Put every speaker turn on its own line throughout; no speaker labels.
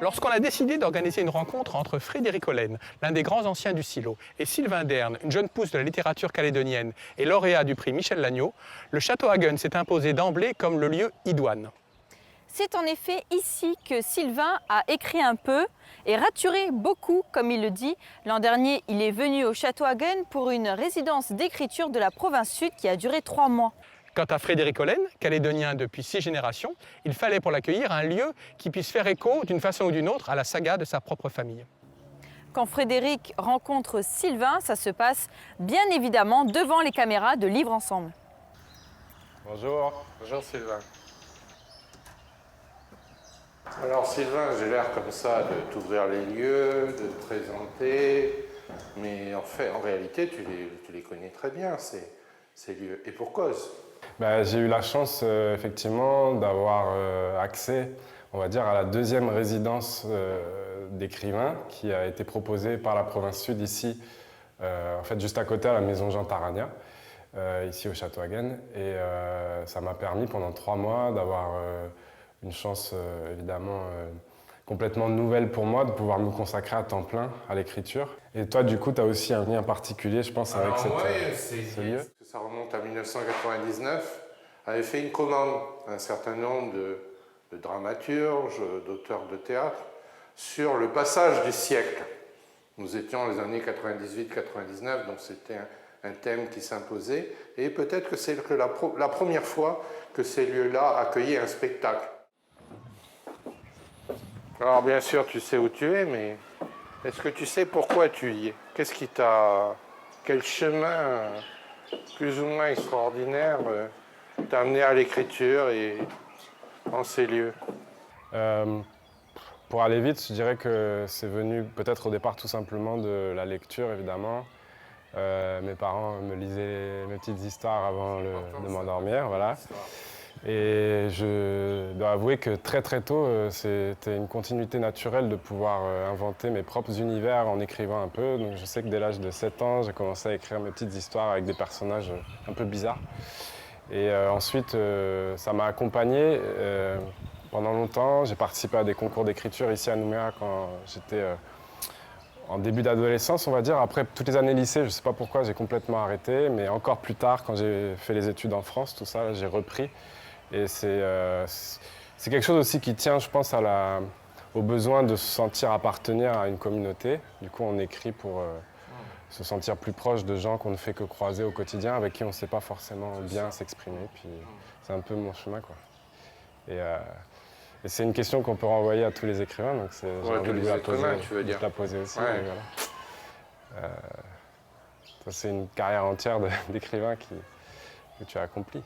Lorsqu'on a décidé d'organiser une rencontre entre Frédéric Hollen, l'un des grands anciens du silo, et Sylvain Dern, une jeune pousse de la littérature calédonienne et lauréat du prix Michel Lagneau, le château Hagen s'est imposé d'emblée comme le lieu idoine.
C'est en effet ici que Sylvain a écrit un peu et raturé beaucoup, comme il le dit. L'an dernier, il est venu au château Hagen pour une résidence d'écriture de la province sud qui a duré 3 mois.
Quant à Frédéric Hollen, calédonien depuis 6 générations, il fallait pour l'accueillir un lieu qui puisse faire écho d'une façon ou d'une autre à la saga de sa propre famille.
Quand Frédéric rencontre Sylvain, ça se passe bien évidemment devant les caméras de Livre Ensemble.
Bonjour. Bonjour Sylvain. Alors Sylvain, j'ai l'air comme ça de t'ouvrir les lieux, de te présenter, mais en réalité, tu les connais très bien, ces lieux, et pour cause.
J'ai eu la chance, effectivement, d'avoir accès, on va dire, à la deuxième résidence d'écrivain qui a été proposée par la province sud ici, en fait, juste à côté à la maison Jean Tarania, ici au Château Hagen. Et ça m'a permis pendant 3 mois d'avoir une chance, évidemment, complètement nouvelle pour moi, de pouvoir me consacrer à temps plein à l'écriture. Et toi, du coup, tu as aussi un lien particulier, je pense, avec ce lieu.
Ça remonte à 1999. J'avais fait une commande à un certain nombre de dramaturges, d'auteurs de théâtre, sur le passage du siècle. Nous étions dans les années 98-99, donc c'était un thème qui s'imposait. Et peut-être que c'est la première fois que ces lieux-là accueillaient un spectacle. Alors bien sûr, tu sais où tu es, mais est-ce que tu sais pourquoi tu y es? Qu'est-ce qui t'a... Quel chemin plus ou moins extraordinaire t'a amené à l'écriture et en ces lieux?
Pour aller vite, je dirais que c'est venu peut-être au départ tout simplement de la lecture, évidemment. Mes parents me lisaient mes petites histoires avant de m'endormir, voilà. Et je dois avouer que très très tôt, c'était une continuité naturelle de pouvoir inventer mes propres univers en écrivant un peu. Donc je sais que dès l'âge de 7 ans, j'ai commencé à écrire mes petites histoires avec des personnages un peu bizarres. Et ensuite, ça m'a accompagné pendant longtemps. J'ai participé à des concours d'écriture ici à Nouméa quand j'étais en début d'adolescence, on va dire. Après toutes les années lycée, je ne sais pas pourquoi, j'ai complètement arrêté. Mais encore plus tard, quand j'ai fait les études en France, tout ça, j'ai repris. Et c'est quelque chose aussi qui tient, je pense, au besoin de se sentir appartenir à une communauté. Du coup, on écrit pour se sentir plus proche de gens qu'on ne fait que croiser au quotidien, avec qui on ne sait pas forcément bien s'exprimer. Puis c'est un peu mon chemin, quoi. Et c'est une question qu'on peut renvoyer à tous les écrivains, donc j'ai envie de vous la poser aussi.
Ouais.
Voilà. Ça, c'est une carrière entière d'écrivain que tu as accomplie.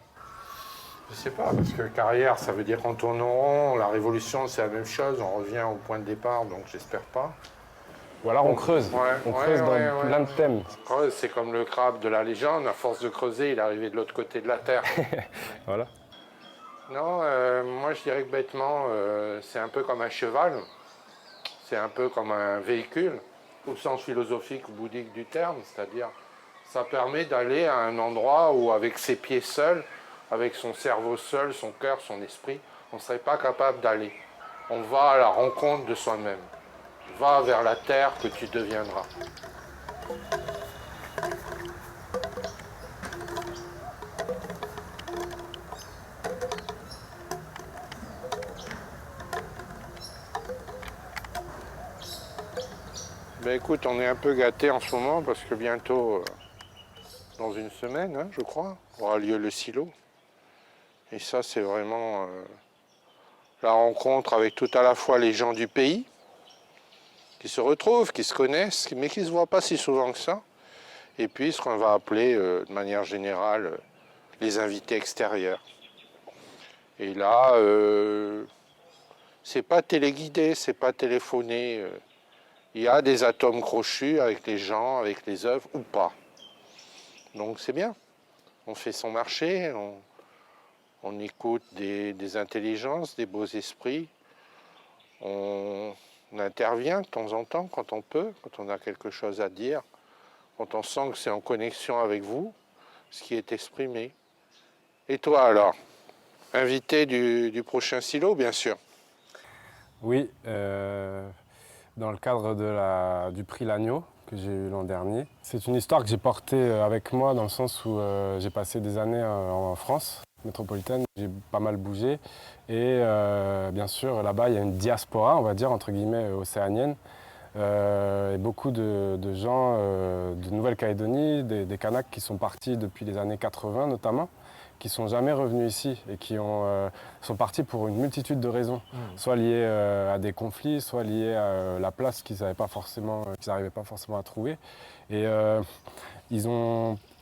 Je sais pas, parce que carrière, ça veut dire qu'on tourne en rond, la révolution, c'est la même chose, on revient au point de départ, donc j'espère pas.
Ou alors on creuse, on creuse dans plein de thèmes.
Creuse, c'est comme le crabe de la légende, à force de creuser, il est arrivé de l'autre côté de la Terre.
Voilà.
Non, moi je dirais que bêtement, c'est un peu comme un cheval, c'est un peu comme un véhicule, au sens philosophique ou bouddhique du terme, c'est-à-dire ça permet d'aller à un endroit où avec ses pieds seuls, avec son cerveau seul, son cœur, son esprit, on ne serait pas capable d'aller. On va à la rencontre de soi-même. Va vers la terre que tu deviendras. Ben écoute, on est un peu gâtés en ce moment parce que bientôt, dans une semaine, je crois, aura lieu le silo. Et ça, c'est vraiment la rencontre avec tout à la fois les gens du pays, qui se retrouvent, qui se connaissent, mais qui ne se voient pas si souvent que ça. Et puis, ce qu'on va appeler, de manière générale, les invités extérieurs. Et là, c'est pas téléguidé, c'est pas téléphoné. Il y a des atomes crochus avec les gens, avec les œuvres, ou pas. Donc c'est bien. On fait son marché, on écoute des intelligences, des beaux esprits. On intervient de temps en temps quand on peut, quand on a quelque chose à dire, quand on sent que c'est en connexion avec vous, ce qui est exprimé. Et toi alors, invité du prochain silo, bien sûr.
Oui, dans le cadre du prix Lagneau que j'ai eu l'an dernier. C'est une histoire que j'ai portée avec moi dans le sens où j'ai passé des années en France métropolitaine, j'ai pas mal bougé et bien sûr là-bas il y a une diaspora, on va dire entre guillemets océanienne et beaucoup de gens de Nouvelle-Calédonie, des Kanaks qui sont partis depuis les années 80 notamment, qui ne sont jamais revenus ici et qui sont partis pour une multitude de raisons, soit liées à des conflits, soit liées à la place qu'ils n'arrivaient pas forcément à trouver. Et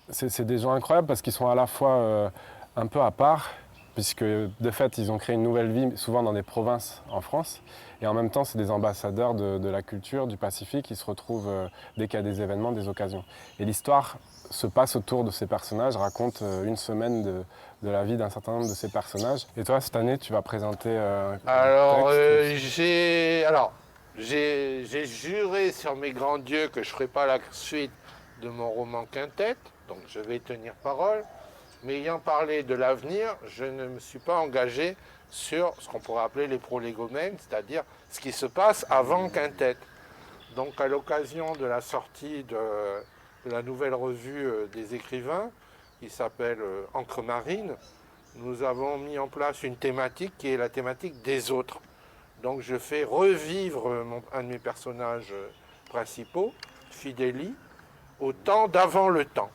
c'est des gens incroyables parce qu'ils sont à la fois un peu à part, puisque de fait ils ont créé une nouvelle vie, souvent dans des provinces en France, et en même temps c'est des ambassadeurs de la culture, du Pacifique, qui se retrouvent dès qu'il y a des événements, des occasions. Et l'histoire se passe autour de ces personnages, raconte une semaine de la vie d'un certain nombre de ces personnages. Et toi, cette année, tu vas présenter un texte
j'ai juré sur mes grands dieux que je ne ferai pas la suite de mon roman Quintette, donc je vais tenir parole. Mais ayant parlé de l'avenir, je ne me suis pas engagé sur ce qu'on pourrait appeler les prolégomènes, c'est-à-dire ce qui se passe avant Quintette. Donc à l'occasion de la sortie de la nouvelle revue des écrivains, qui s'appelle Encre marine, nous avons mis en place une thématique qui est la thématique des autres. Donc je fais revivre un de mes personnages principaux, Fidélie, au temps d'avant le temps.